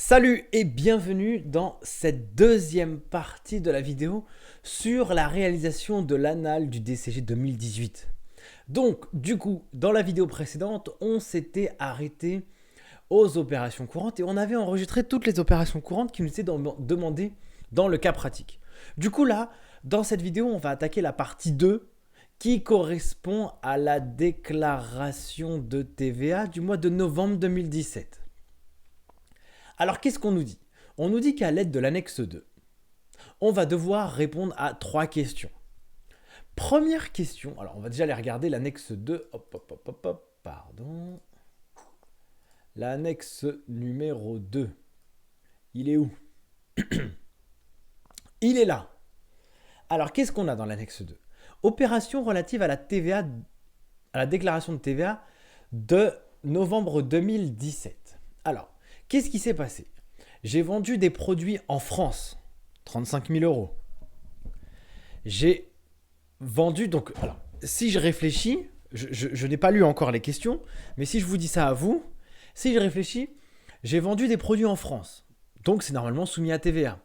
Salut et bienvenue dans cette deuxième partie de la vidéo sur la réalisation de l'annale du DCG 2018. Donc, du coup, dans la vidéo précédente, on s'était arrêté aux opérations courantes et on avait enregistré toutes les opérations courantes qui nous étaient demandées dans le cas pratique. Du coup, là, dans cette vidéo, on va attaquer la partie 2 qui correspond à la déclaration de TVA du mois de novembre 2017. Alors, qu'est-ce qu'on nous dit? On nous dit qu'à l'aide de l'annexe 2, on va devoir répondre à 3 questions. Première question, alors on va déjà aller regarder l'annexe 2. Pardon. L'annexe numéro 2. Il est où? Il est là. Alors, qu'est-ce qu'on a dans l'annexe 2? Opération relative à la TVA, à la déclaration de TVA de novembre 2017. Alors, qu'est-ce qui s'est passé? J'ai vendu des produits en France, 35 000 euros. J'ai vendu, donc, alors, si je réfléchis, je n'ai pas lu encore les questions, mais si je vous dis ça à vous, si je réfléchis, j'ai vendu des produits en France, donc c'est normalement soumis à TVA.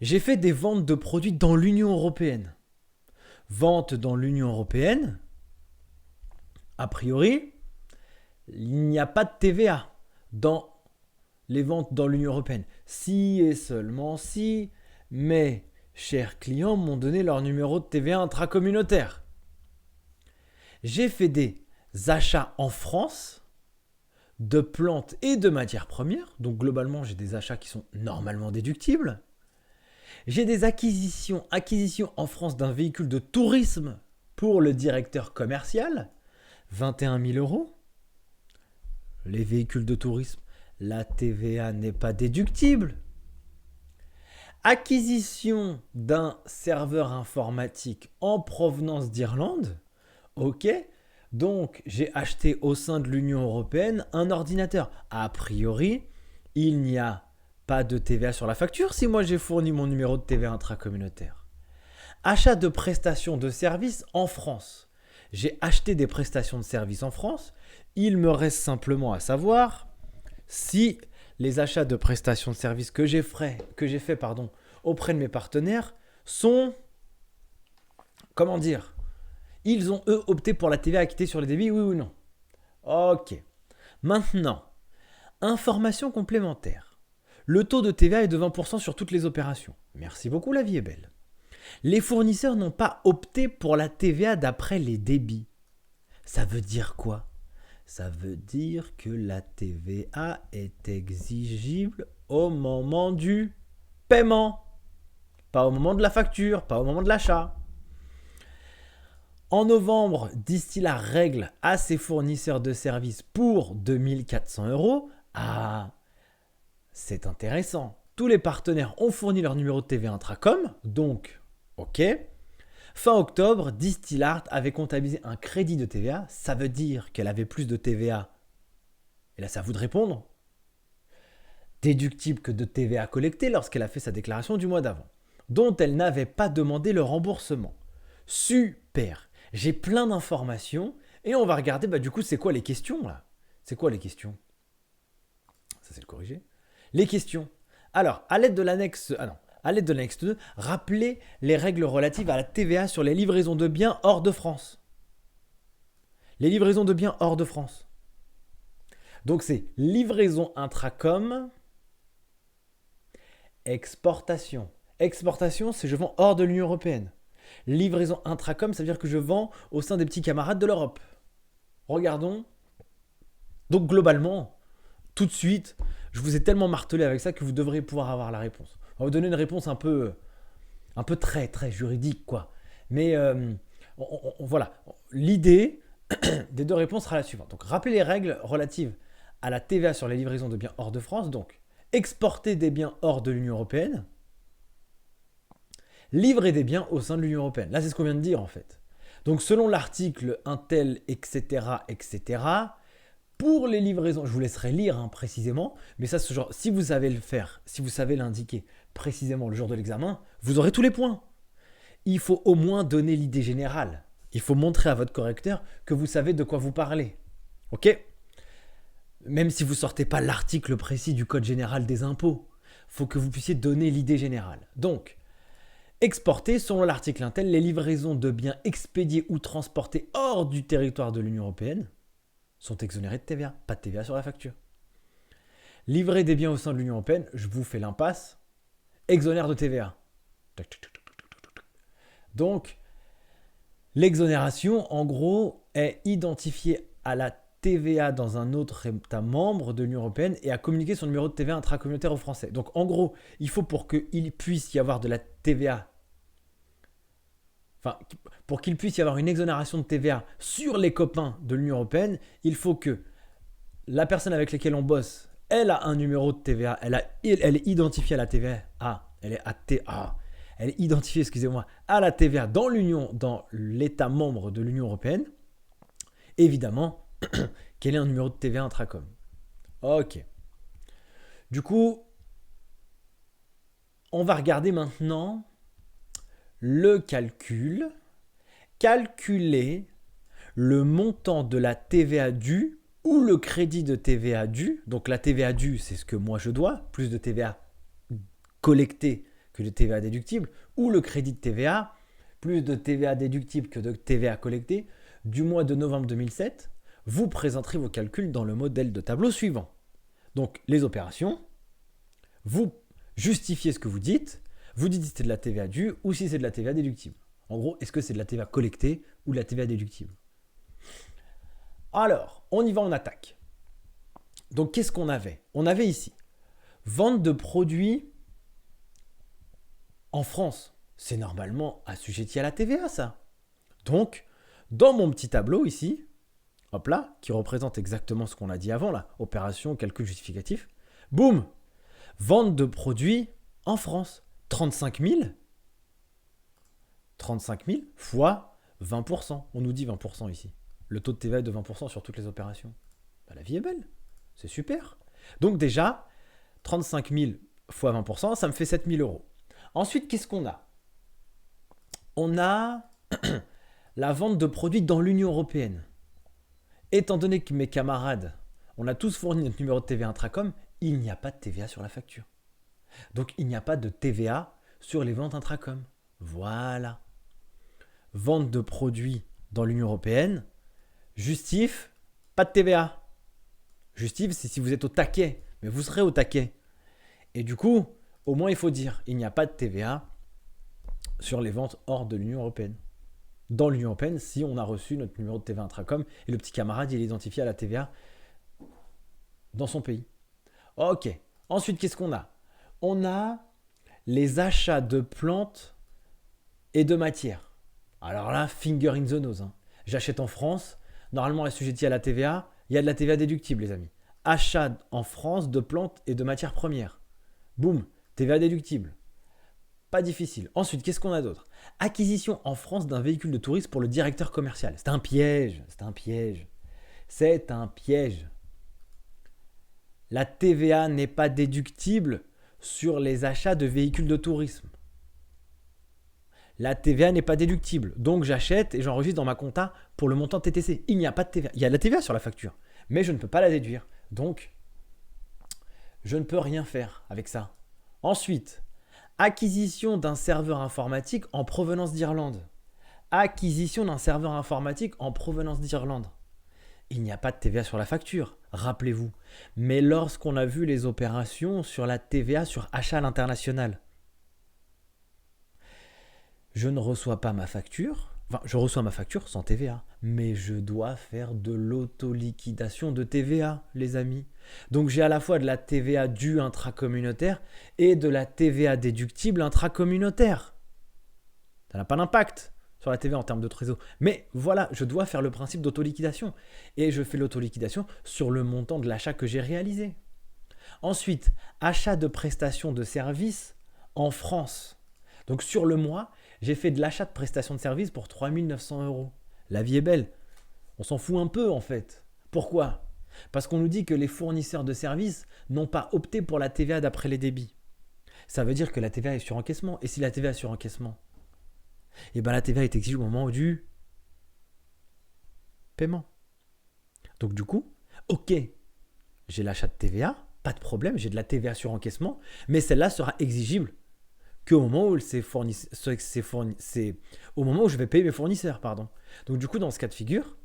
J'ai fait des ventes de produits dans l'Union européenne. Vente dans l'Union européenne, a priori, il n'y a pas de TVA dans les ventes dans l'Union européenne. Si et seulement si mes chers clients m'ont donné leur numéro de TVA intracommunautaire. J'ai fait des achats en France de plantes et de matières premières. Donc globalement, j'ai des achats qui sont normalement déductibles. J'ai des acquisitions en France d'un véhicule de tourisme pour le directeur commercial, 21 000 euros. Les véhicules de tourisme, la TVA n'est pas déductible. Acquisition d'un serveur informatique en provenance d'Irlande. Ok, donc j'ai acheté au sein de l'Union européenne un ordinateur. A priori, il n'y a pas de TVA sur la facture si moi j'ai fourni mon numéro de TVA intracommunautaire. Achat de prestations de services en France. J'ai acheté des prestations de services en France. Il me reste simplement à savoir si les achats de prestations de services que j'ai fait auprès de mes partenaires sont, comment dire, ils ont eux opté pour la TVA acquittée sur les débits, oui ou non? Ok. Maintenant, information complémentaire. Le taux de TVA est de 20% sur toutes les opérations. Merci beaucoup, la vie est belle. Les fournisseurs n'ont pas opté pour la TVA d'après les débits. Ça veut dire quoi? Ça veut dire que la TVA est exigible au moment du paiement. Pas au moment de la facture, pas au moment de l'achat. En novembre, Distillat règle à ses fournisseurs de services pour 2 400 euros. Ah, c'est intéressant. Tous les partenaires ont fourni leur numéro de TVA intracom, donc, ok. Fin octobre, Distillat avait comptabilisé un crédit de TVA. Ça veut dire qu'elle avait plus de TVA. Et là, c'est à vous de répondre. Déductible que de TVA collectée lorsqu'elle a fait sa déclaration du mois d'avant, dont elle n'avait pas demandé le remboursement. Super. J'ai plein d'informations et on va regarder, du coup, c'est quoi les questions là? C'est quoi les questions? Ça, c'est le corrigé. Les questions. Alors, à l'aide de l'annexe... À l'aide de l'annexe 2, rappelez les règles relatives à la TVA sur les livraisons de biens hors de France. Les livraisons de biens hors de France. Donc c'est livraison intracom, exportation. Exportation, c'est je vends hors de l'Union européenne. Livraison intracom, ça veut dire que je vends au sein des petits camarades de l'Europe. Regardons. Donc globalement, tout de suite, je vous ai tellement martelé avec ça que vous devriez pouvoir avoir la réponse. On va vous donner une réponse un peu très, très juridique, quoi. Mais voilà, l'idée des deux réponses sera la suivante. Donc, rappelez les règles relatives à la TVA sur les livraisons de biens hors de France. Donc, exporter des biens hors de l'Union européenne, livrer des biens au sein de l'Union européenne. Là, c'est ce qu'on vient de dire, en fait. Donc, selon l'article un tel, etc., pour les livraisons, je vous laisserai lire précisément, mais ça, si vous savez le faire, si vous savez l'indiquer précisément le jour de l'examen, vous aurez tous les points. Il faut au moins donner l'idée générale. Il faut montrer à votre correcteur que vous savez de quoi vous parlez. Ok? Même si vous ne sortez pas l'article précis du Code général des impôts, il faut que vous puissiez donner l'idée générale. Donc, exporter, selon l'article Intel, les livraisons de biens expédiés ou transportés hors du territoire de l'Union européenne sont exonérées de TVA. Pas de TVA sur la facture. Livrer des biens au sein de l'Union européenne, je vous fais l'impasse, exonère de TVA. Donc, l'exonération, en gros, est identifiée à la TVA dans un autre État membre de l'Union européenne et à communiquer son numéro de TVA intracommunautaire aux Français. Donc, en gros, il faut pour qu'il puisse y avoir de la TVA, enfin, pour qu'il puisse y avoir une exonération de TVA sur les copains de l'Union européenne, il faut que la personne avec laquelle on bosse, elle a un numéro de TVA, elle est identifiée à la TVA, elle est identifiée, excusez-moi, à la TVA dans l'État membre de l'Union européenne. Évidemment, qu'elle ait un numéro de TVA intracom. Ok. Du coup, on va regarder maintenant le calcul. Calculer le montant de la TVA due ou le crédit de TVA due. Donc la TVA due, c'est ce que moi je dois, plus de TVA collectée que de TVA déductible, ou le crédit de TVA, plus de TVA déductible que de TVA collectée, du mois de novembre 2007, vous présenterez vos calculs dans le modèle de tableau suivant. Donc les opérations, vous justifiez ce que vous dites si c'est de la TVA due ou si c'est de la TVA déductible. En gros, est-ce que c'est de la TVA collectée ou de la TVA déductible? Alors, on y va, on attaque. Donc qu'est-ce qu'on avait? On avait ici vente de produits en France. C'est normalement assujetti à la TVA, ça. Donc, dans mon petit tableau ici, hop là, qui représente exactement ce qu'on a dit avant, là, opération, calcul justificatif, boum, vente de produits en France. 35 000 fois 20%. On nous dit 20% ici. Le taux de TVA est de 20% sur toutes les opérations. Bah, la vie est belle. C'est super. Donc déjà, 35 000 fois 20%, ça me fait 7 000 euros. Ensuite, qu'est-ce qu'on a? On a la vente de produits dans l'Union européenne. Étant donné que mes camarades, on a tous fourni notre numéro de TVA intracom, il n'y a pas de TVA sur la facture. Donc il n'y a pas de TVA sur les ventes intracom. Voilà. Vente de produits dans l'Union européenne, justif, pas de TVA. Justif, c'est si vous êtes au taquet, mais vous serez au taquet. Et du coup, au moins il faut dire, il n'y a pas de TVA sur les ventes hors de l'Union européenne. Dans l'Union européenne, si on a reçu notre numéro de TVA intracom et le petit camarade, il est identifié à la TVA dans son pays. Ok. Ensuite, qu'est-ce qu'on a? On a les achats de plantes et de matières. Alors là, finger in the nose. J'achète en France, normalement assujetti à la TVA, il y a de la TVA déductible, les amis. Achat en France de plantes et de matières premières. Boum, TVA déductible. Pas difficile. Ensuite, qu'est-ce qu'on a d'autre? Acquisition en France d'un véhicule de tourisme pour le directeur commercial. C'est un piège. C'est un piège. La TVA n'est pas déductible sur les achats de véhicules de tourisme. La TVA n'est pas déductible. Donc j'achète et j'enregistre dans ma compta pour le montant TTC. Il n'y a pas de TVA. Il y a de la TVA sur la facture, mais je ne peux pas la déduire. Donc, je ne peux rien faire avec ça. Ensuite, acquisition d'un serveur informatique en provenance d'Irlande. Acquisition d'un serveur informatique en provenance d'Irlande. Il n'y a pas de TVA sur la facture, rappelez-vous. Mais lorsqu'on a vu les opérations sur la TVA sur achat à l'international, je ne reçois pas ma facture, enfin je reçois ma facture sans TVA, mais je dois faire de l'autoliquidation de TVA, les amis. Donc j'ai à la fois de la TVA due intracommunautaire et de la TVA déductible intracommunautaire. Ça n'a pas d'impact sur la TVA en termes de trésor. Mais voilà, je dois faire le principe d'autoliquidation. Et je fais l'autoliquidation sur le montant de l'achat que j'ai réalisé. Ensuite, achat de prestations de services en France. Donc sur le mois, j'ai fait de l'achat de prestations de services pour 3 900 euros. La vie est belle. On s'en fout un peu en fait. Pourquoi? Parce qu'on nous dit que les fournisseurs de services n'ont pas opté pour la TVA d'après les débits. Ça veut dire que la TVA est sur encaissement. Et si la TVA est sur encaissement, eh bien la TVA est exigée au moment du paiement. Donc du coup, ok, j'ai l'achat de TVA, pas de problème, j'ai de la TVA sur encaissement, mais celle-là sera exigible qu'au moment où au moment où je vais payer mes fournisseurs, pardon. Donc du coup, dans ce cas de figure,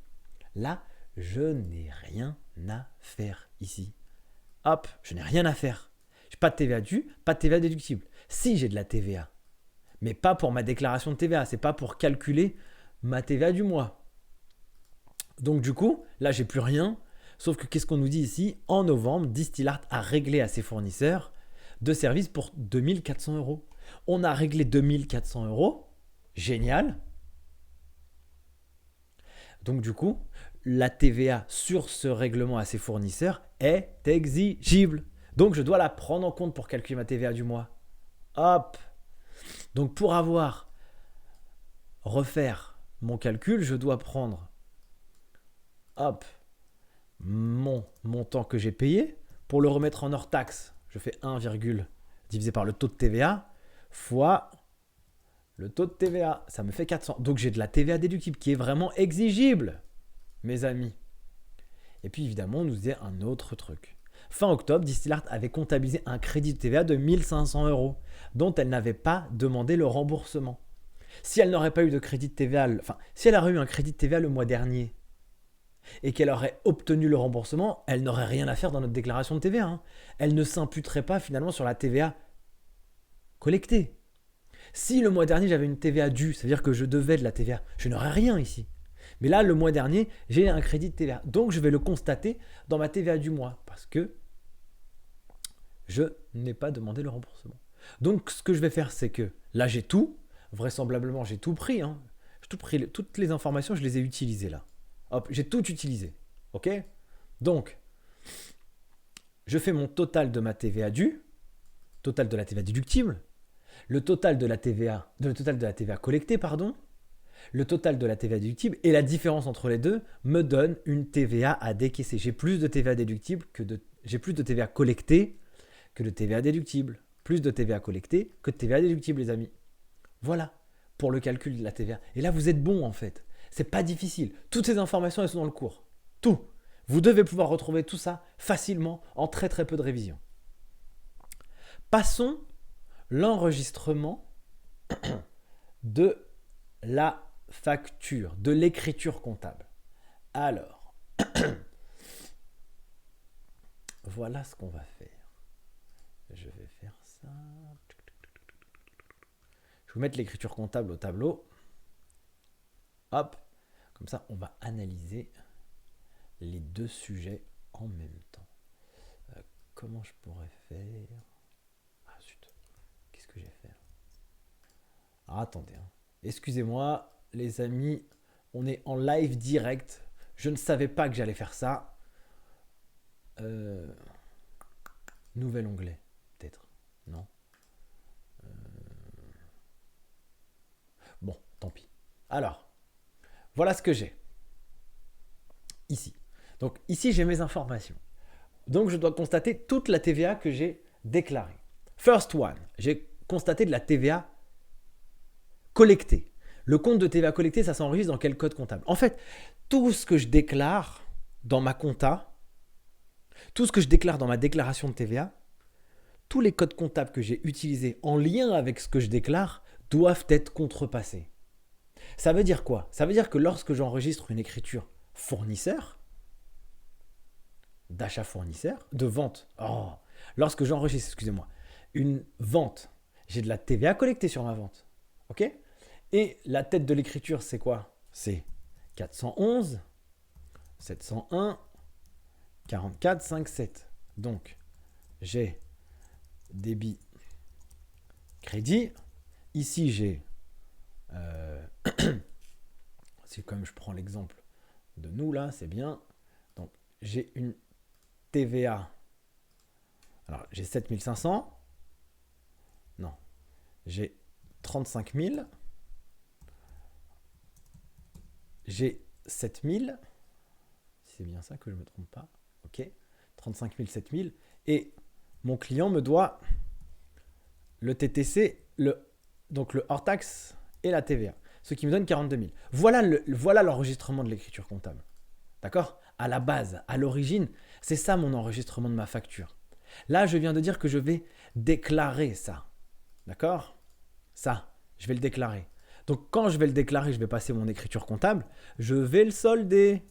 là, je n'ai rien à faire ici. Hop, je n'ai rien à faire. J'ai pas de TVA due, pas de TVA déductible. Si j'ai de la TVA, mais pas pour ma déclaration de TVA, c'est pas pour calculer ma TVA du mois. Donc du coup, là, j'ai plus rien. Sauf que qu'est-ce qu'on nous dit ici? En novembre, Distillart a réglé à ses fournisseurs de services pour 2400 euros. On a réglé 2400 euros. Génial. Donc du coup, la TVA sur ce règlement à ses fournisseurs est exigible. Donc je dois la prendre en compte pour calculer ma TVA du mois. Hop. Donc pour refaire mon calcul, je dois prendre hop, mon montant que j'ai payé. Pour le remettre en hors taxe, je fais 1, divisé par le taux de TVA fois le taux de TVA. Ça me fait 400. Donc j'ai de la TVA déductible qui est vraiment exigible, mes amis. Et puis évidemment, on nous disait un autre truc. Fin octobre, Distillart avait comptabilisé un crédit de TVA de 1500 euros dont elle n'avait pas demandé le remboursement. Si elle n'aurait pas eu de crédit de TVA, si elle aurait eu un crédit de TVA le mois dernier et qu'elle aurait obtenu le remboursement, elle n'aurait rien à faire dans notre déclaration de TVA. Hein. Elle ne s'imputerait pas finalement sur la TVA collectée. Si le mois dernier j'avais une TVA due, ça veut dire que je devais de la TVA, je n'aurais rien ici. Mais là, le mois dernier, j'ai un crédit de TVA. Donc je vais le constater dans ma TVA du mois parce que je n'ai pas demandé le remboursement. Donc ce que je vais faire, c'est que là j'ai tout, vraisemblablement j'ai tout pris. Hein. J'ai tout pris, toutes les informations, je les ai utilisées là. Hop, j'ai tout utilisé. Ok? Donc, je fais mon total de ma TVA due, total de la TVA déductible, le total de la TVA collectée, pardon, le total de la TVA déductible et la différence entre les deux me donne une TVA à décaisser. J'ai plus de TVA déductible j'ai plus de TVA collectée que de TVA déductible. Plus de TVA collectée que de TVA déductible, les amis. Voilà pour le calcul de la TVA. Et là, vous êtes bon en fait. C'est pas difficile. Toutes ces informations, elles sont dans le cours. Tout. Vous devez pouvoir retrouver tout ça facilement en très très peu de révision. Passons l'enregistrement de la facture, de l'écriture comptable. Alors, voilà ce qu'on va faire. Je vais faire ça. Je vais vous mettre l'écriture comptable au tableau. Hop, comme ça, on va analyser les deux sujets en même temps. Comment je pourrais faire? Ah zut, qu'est-ce que j'ai fait? Alors attendez, hein. Excusez-moi les amis, on est en live direct. Je ne savais pas que j'allais faire ça. Nouvel onglet, peut-être. Non. Bon, tant pis. Alors, voilà ce que j'ai. Ici. Donc ici, j'ai mes informations. Donc je dois constater toute la TVA que j'ai déclarée. First one, j'ai constaté de la TVA collectée. Le compte de TVA collectée, ça s'enregistre dans quel code comptable? En fait, tout ce que je déclare dans ma compta, tout ce que je déclare dans ma déclaration de TVA, tous les codes comptables que j'ai utilisés en lien avec ce que je déclare doivent être contrepassés. Ça veut dire quoi? Ça veut dire que lorsque j'enregistre une écriture fournisseur, d'achat fournisseur, de vente, lorsque j'enregistre, excusez-moi, une vente, j'ai de la TVA collectée sur ma vente. Ok? Et la tête de l'écriture, c'est quoi? C'est 411, 701, 44, 57. Donc, j'ai débit, crédit. Ici, j'ai, si comme je prends l'exemple de nous là, c'est bien. Donc, j'ai une TVA. Alors, j'ai 7500. Non, j'ai 35 000. J'ai 7000. C'est bien ça que je ne me trompe pas. Ok. 35 000, 7000. Et mon client me doit le TTC, donc le hors-taxe et la TVA. Ce qui me donne 42 000. Voilà l'enregistrement de l'écriture comptable. D'accord? à la base, à l'origine, c'est ça mon enregistrement de ma facture. Là, je viens de dire que je vais déclarer ça. D'accord? Ça, je vais le déclarer. Donc, quand je vais le déclarer, je vais passer mon écriture comptable. Je vais le solder.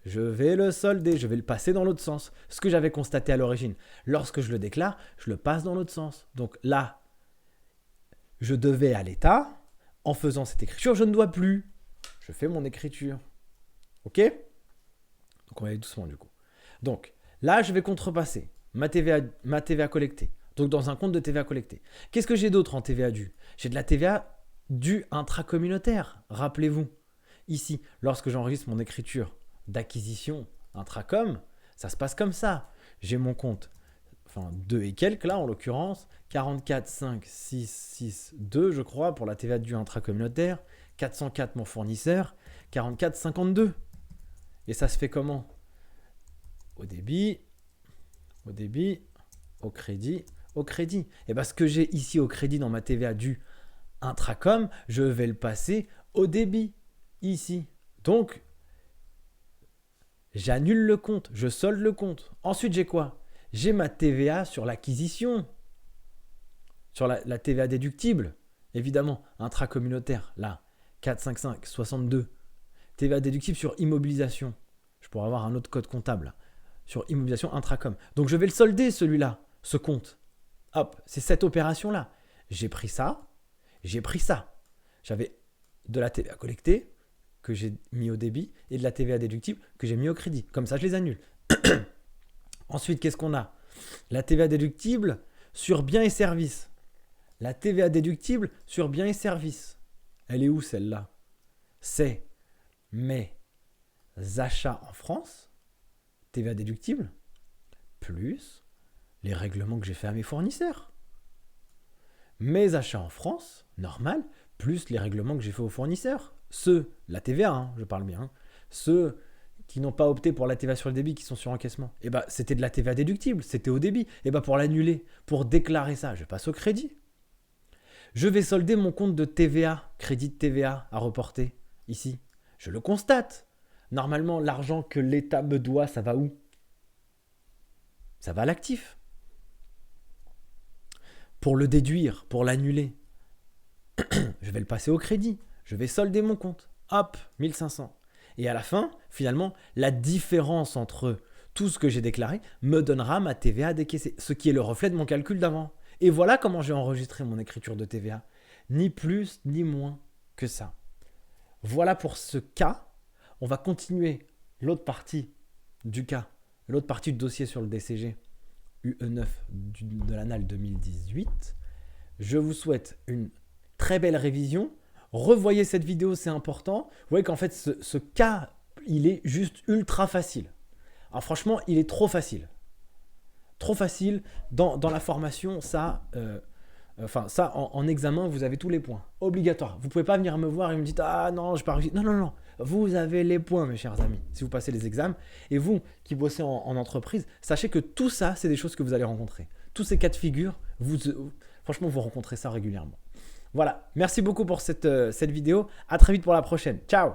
Je vais le passer dans l'autre sens. Ce que j'avais constaté à l'origine. Lorsque je le déclare, je le passe dans l'autre sens. Donc là, je devais à l'État. En faisant cette écriture, je ne dois plus. Je fais mon écriture. OK? Donc, on va aller doucement du coup. Donc, là, je vais contrepasser ma TVA collectée. Donc, dans un compte de TVA collectée. Qu'est-ce que j'ai d'autre en TVA due? J'ai de la TVA due intracommunautaire. Rappelez-vous, ici, lorsque j'enregistre mon écriture d'acquisition intracom, ça se passe comme ça. J'ai mon compte, 2 et quelques là en l'occurrence, 44 5 6 6 2 je crois pour la TVA due intracommunautaire, 404 mon fournisseur, 44 52. Et ça se fait comment? Au débit, au crédit. Et bien ce que j'ai ici au crédit dans ma TVA due intracom, je vais le passer au débit ici. Donc, j'annule le compte, je solde le compte. Ensuite, j'ai quoi? J'ai ma TVA sur l'acquisition, sur la TVA déductible, évidemment, intracommunautaire, là, 455 62. TVA déductible sur immobilisation. Je pourrais avoir un autre code comptable, là, sur immobilisation intracom. Donc, je vais le solder, celui-là, ce compte. Hop, c'est cette opération-là. J'ai pris ça. J'avais de la TVA collectée que j'ai mis au débit et de la TVA déductible que j'ai mis au crédit. Comme ça, je les annule. Ensuite, qu'est-ce qu'on a? La TVA déductible sur biens et services. La TVA déductible sur biens et services. Elle est où celle-là? C'est mes achats en France, TVA déductible, plus les règlements que j'ai faits à mes fournisseurs. Mes achats en France, normal, plus les règlements que j'ai faits aux fournisseurs. Ceux, la TVA, hein, je parle bien, ceux qui n'ont pas opté pour la TVA sur le débit, qui sont sur encaissement, et ben, c'était de la TVA déductible, c'était au débit. Et ben, pour l'annuler, pour déclarer ça, je passe au crédit. Je vais solder mon compte de TVA, crédit de TVA à reporter, ici. Je le constate. Normalement, l'argent que l'État me doit, ça va où? Ça va à l'actif. Pour le déduire, pour l'annuler, je vais le passer au crédit. Je vais solder mon compte. Hop, 1500. Et à la fin, finalement, la différence entre tout ce que j'ai déclaré me donnera ma TVA décaissée, ce qui est le reflet de mon calcul d'avant. Et voilà comment j'ai enregistré mon écriture de TVA. Ni plus, ni moins que ça. Voilà pour ce cas. On va continuer l'autre partie du cas, l'autre partie du dossier sur le DCG UE9 de l'annale 2018. Je vous souhaite une très belle révision. Revoyez cette vidéo, c'est important. Vous voyez qu'en fait, ce cas, il est juste ultra facile. Alors franchement, il est trop facile. Trop facile. Dans la formation, ça, en examen, vous avez tous les points. Obligatoire. Vous ne pouvez pas venir me voir et me dire « Ah non, je n'ai pas réussi. » Non. Vous avez les points, mes chers amis, si vous passez les examens. Et vous, qui bossez en entreprise, sachez que tout ça, c'est des choses que vous allez rencontrer. Tous ces cas de figure, franchement, vous rencontrez ça régulièrement. Voilà. Merci beaucoup pour cette vidéo. À très vite pour la prochaine. Ciao!